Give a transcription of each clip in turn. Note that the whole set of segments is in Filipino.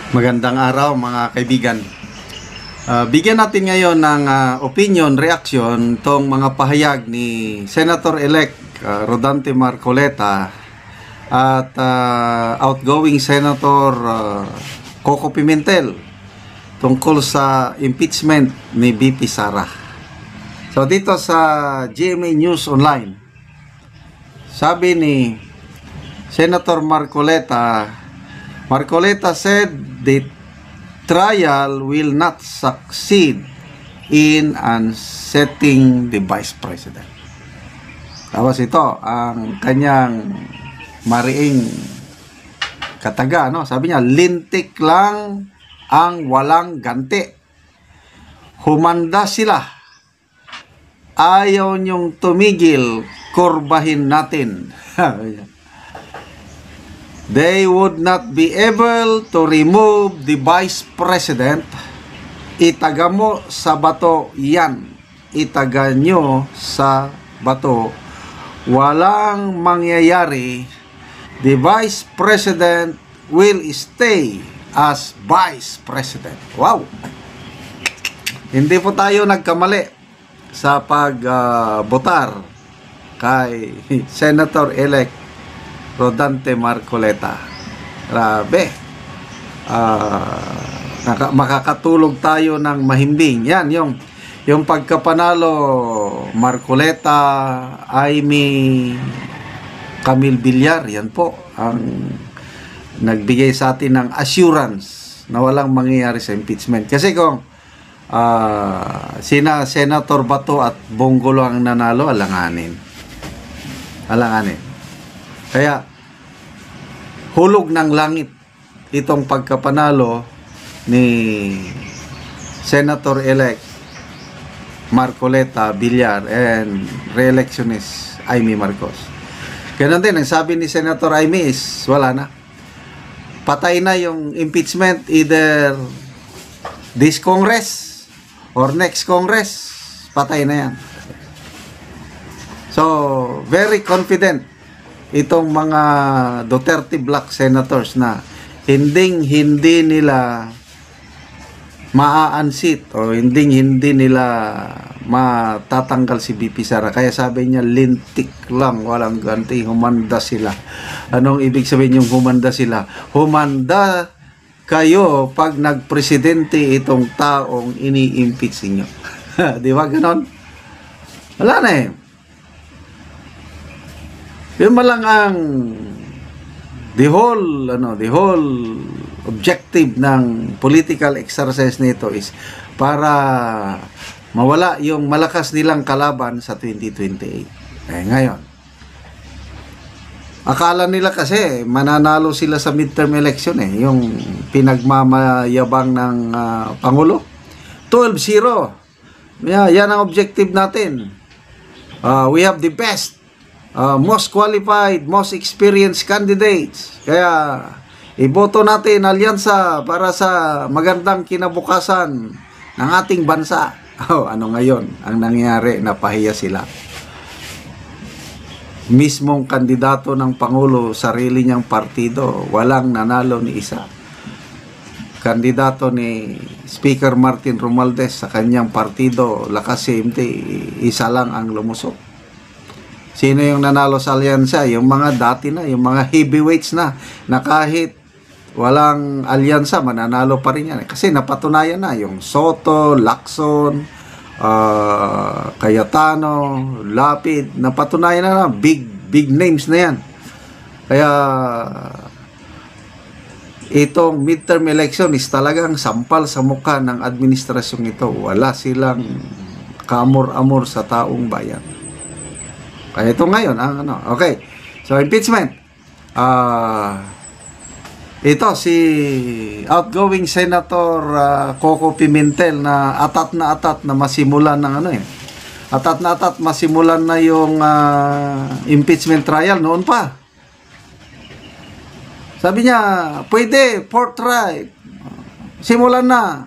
Magandang araw mga kaibigan. Bigyan natin ngayon ng opinion, reaction tong mga pahayag ni Senator-elect Rodante Marcoleta at outgoing Senator Coco Pimentel tungkol sa impeachment ni VP Sara. So dito sa GMA News Online, sabi ni Senator Marcoleta said the trial will not succeed in unseating the Vice President. Tapos ito, ang kanyang mariing kataga, no? Sabi niya, lintik lang ang walang ganti. Humanda sila. Ayaw niyong tumigil, kurbahin natin. They would not be able to remove the Vice President. Itaga mo sa bato yan. Itaga nyo sa bato. Walang mangyayari. The Vice President will stay as Vice President. Wow! Hindi po tayo nagkamali sa pagbotar kay Senator-elect Rodante Marcoleta. Grabe. Makakatulog tayo ng mahimbing. Yan, yung pagkapanalo Marcoleta, Amy, Camille Villar, yan po ang nagbigay sa atin ng assurance na walang mangyayari sa impeachment. Kasi kung sina Senator Bato at Bonggolo ang nanalo, alanganin. Kaya hulog ng langit itong pagkapanalo ni Senator-elect Marcoleta, Villar, and re-electionist Amy Marcos. Ganun din, ang sabi ni Senator Amy is wala na. Patay na yung impeachment, either this Congress or next Congress, patay na yan. So, very confident itong mga Duterte Black Senators na hindi nila maa-unseat o hindi nila matatanggal si VP Sara. Kaya sabi niya, lintik lang, walang ganti, humanda sila. Anong ibig sabihin yung humanda sila? Humanda kayo pag nagpresidente itong taong ini-impeach niyo. Di ba ganon? Wala na eh. Yun malang ang the whole objective ng political exercise nito is para mawala yung malakas nilang kalaban sa 2028. Ngayon, akala nila kasi mananalo sila sa midterm election yung pinagmamayabang ng Pangulo. 12-0. Yan ang objective natin. We have the best, most qualified, most experienced candidates. Kaya iboto natin alyansa para sa magandang kinabukasan ng ating bansa. Ano ngayon ang nangyari? Napahiya sila. Mismong kandidato ng Pangulo, sarili niyang partido, walang nanalo ni isa. Kandidato ni Speaker Martin Romualdez sa kanyang partido, Lakas CMT, isa lang ang lumusok. Sino yung nanalo sa alyansa? Yung mga dati na, yung mga heavyweights na kahit walang alyansa, mananalo pa rin yan. Kasi napatunayan na yung Soto, Lacson, Cayetano, Lapid, napatunayan na big names na yan. Kaya itong midterm election is talagang sampal sa mukha ng administrasyong ito. Wala silang kaamor-amor sa taong bayan. Kaya ito ngayon, okay. So, impeachment. Ito, si outgoing Senator Coco Pimentel na atat na masimulan ng atat masimulan na yung impeachment trial noon pa. Sabi niya, pwede, fourth try. Simulan na.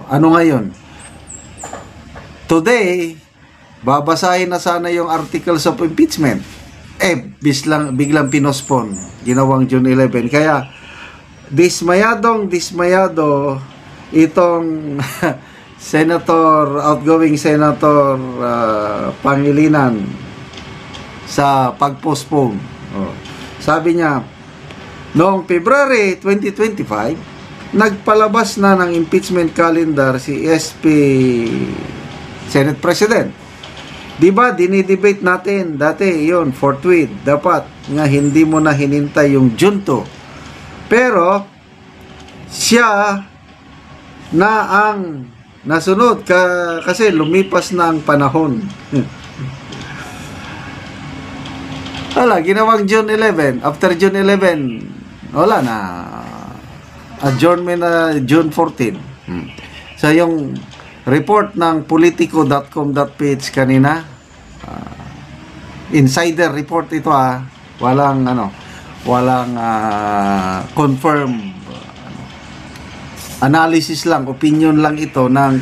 Ano ngayon? Today, babasahin na sana yung articles of impeachment. Biglang pinospon. Ginawang June 11. Kaya, dismayado itong outgoing Senator Pangilinan sa pag-postpone. Sabi niya, noong February 2025, nagpalabas na ng impeachment calendar si SP Senate President. Diba, dinidebate natin dati yun, forthwith, dapat nga hindi mo na hinintay yung June 2. Pero siya na ang nasunod kasi lumipas na ang panahon. Wala, ginawang June 11. After June 11, wala na. Adjournment na June 14. So, yung report ng politico.com.ph kanina, insider report ito walang confirm analysis lang, opinion lang ito ng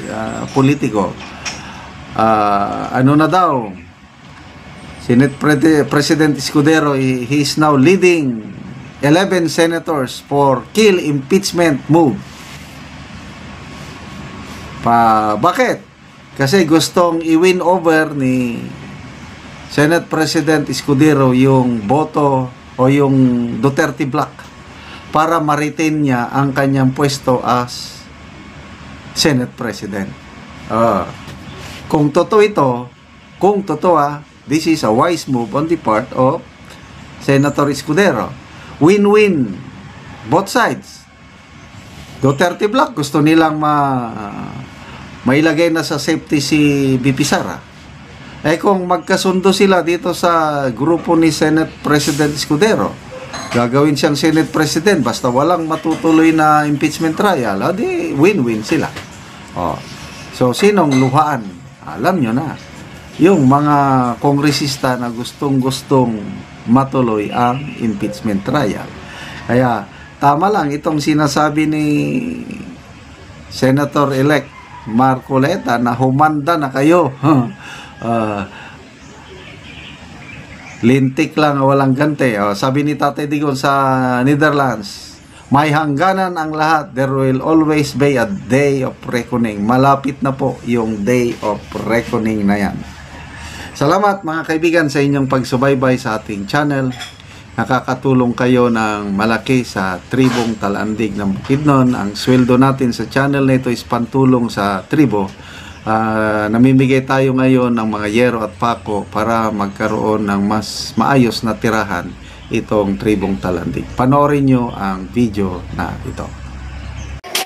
politiko. Ano na daw, Senate President Escudero, he is now leading 11 senators for kill impeachment move. Bakit? Kasi gustong i-win over ni Senate President Escudero yung boto o yung Duterte Bloc para ma-retain niya ang kanyang pwesto as Senate President. Kung totoo ito, this is a wise move on the part of Senator Escudero. Win-win. Both sides. Duterte Bloc, gusto nilang mailagay na sa safety si BP Sara. Kung magkasundo sila dito sa grupo ni Senate President Escudero, gagawin siyang Senate President basta walang matutuloy na impeachment trial, di win-win sila. So, sinong luhaan? Alam nyo na. Yung mga kongresista na gustong-gustong matuloy ang impeachment trial. Kaya, tama lang itong sinasabi ni Senator-elect Marcoleta na humanda na kayo. Lintik lang, walang gante. Sabi ni Tatay Digong sa Netherlands, may hangganan ang lahat. There will always be a day of reckoning. Malapit na po yung day of reckoning na yan. Salamat mga kaibigan sa inyong pagsubaybay sa ating channel. Nakakatulong kayo ng malaki sa tribong Talandig ng Bukidnon. Ang sweldo natin sa channel na ito is pantulong sa tribo. Namimigay tayo ngayon ng mga yero at pako para magkaroon ng mas maayos na tirahan itong tribong Talandig. Panoorin nyo ang video na ito.